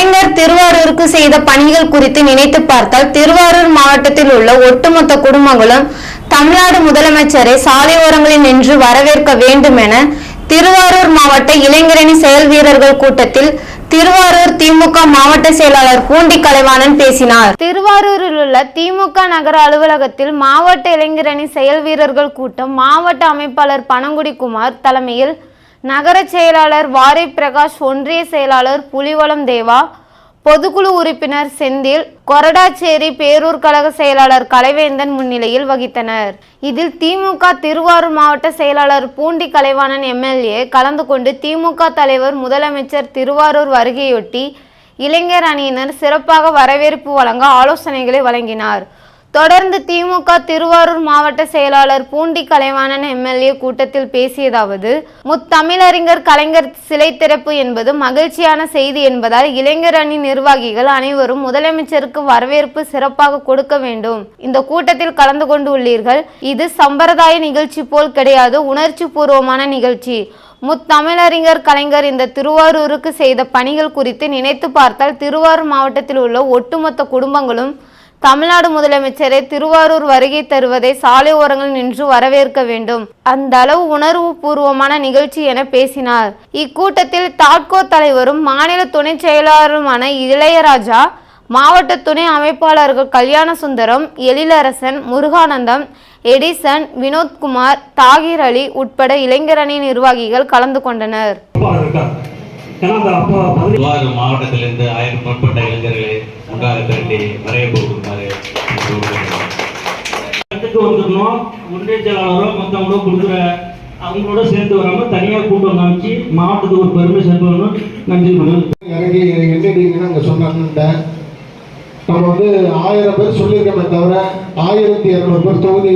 கலைஞர் திருவாரூருக்கு செய்த பணிகள் குறித்து நினைத்து பார்த்தால் திருவாரூர் மாவட்டத்தில் உள்ள ஒட்டுமொத்த குடும்பங்களும் தமிழ்நாடு முதலமைச்சரை சாலையோரங்களில் நின்று வரவேற்க வேண்டும் என திருவாரூர் மாவட்ட இளைஞரணி செயல் வீரர்கள் கூட்டத்தில் திருவாரூர் திமுக மாவட்ட செயலாளர் பூண்டி கலைவாணன் பேசினார். திருவாரூரில் உள்ள திமுக நகர அலுவலகத்தில் மாவட்ட இளைஞரணி செயல் வீரர்கள் கூட்டம் மாவட்ட அமைப்பாளர் பனங்குடி குமார் தலைமையில் நகர செயலாளர் வாரை பிரகாஷ், ஒன்றிய செயலாளர் புலிவலம் தேவா, பொதுக்குழு உறுப்பினர் செந்தில், கொரடாச்சேரி பேரூர் கழக செயலாளர் கலைவேந்தன் முன்னிலையில் வகித்தனர். இதில் திமுக திருவாரூர் மாவட்ட செயலாளர் பூண்டி கலைவாணன் எம்எல்ஏ கலந்து கொண்டு திமுக தலைவர் முதலமைச்சர் திருவாரூர் வருகையொட்டி இளைஞர் அணியினர் சிறப்பாக வரவேற்பு வழங்க ஆலோசனைகளை வழங்கினார். தொடர்ந்து திமுக திருவாரூர் மாவட்ட செயலாளர் பூண்டி கலைவாணன் எம்எல்ஏ கூட்டத்தில் பேசியதாவது, முத்தமிழறிஞர் கலைஞர் சிலை திறப்பு என்பது மகிழ்ச்சியான செய்தி என்பதால் இளைஞர் அணி நிர்வாகிகள் அனைவரும் முதலமைச்சருக்கு வரவேற்பு சிறப்பாக கொடுக்க வேண்டும். இந்த கூட்டத்தில் கலந்து கொண்டு உள்ளீர்கள். இது சம்பிரதாய நிகழ்ச்சி போல் கிடையாது, உணர்ச்சி பூர்வமான நிகழ்ச்சி. முத்தமிழறிஞர் கலைஞர் இந்த திருவாரூருக்கு செய்த பணிகள் குறித்து நினைத்து பார்த்தால் திருவாரூர் மாவட்டத்தில் உள்ள ஒட்டுமொத்த குடும்பங்களும் தமிழ்நாடு முதலமைச்சரை திருவாரூர் வருகை தருவதை சாலை ஓரங்களில் நின்று வரவேற்க வேண்டும். அந்த அளவு உணர்வு பூர்வமான நிகழ்ச்சி என பேசினார். இக்கூட்டத்தில் தாட்கோ தலைவரும் மாநில துணை செயலாளருமான இளையராஜா, மாவட்ட துணை அமைப்பாளர்கள் கல்யாண சுந்தரம், எழிலரசன், முருகானந்தம், எடிசன், வினோத்குமார், தாகிர் அலி உட்பட இளைஞரணி நிர்வாகிகள் கலந்து கொண்டனர். மாவட்டத்திலிருந்து 1000 மேற்பட்ட இளைஞர்களை ஒன்றாக திரட்டி வரவேற்பு கொடுக்குமாறு வந்துடணும். ஒன்றிய செயலாளரும் மற்றவங்களும் கொடுக்குற அவங்களோட சேர்த்து வராமல் தனியாக கூட்டம் காமிச்சு மாவட்டத்துக்கு ஒரு பெருமை சேர்த்து வரணும். நன்றி. இறங்கி என்னடிங்கன்னா அங்கே சொன்னாங்க, நம்ம 1000 பேர் சொல்லியிருக்கோமே தவிர 1200 பேர் தொகுதி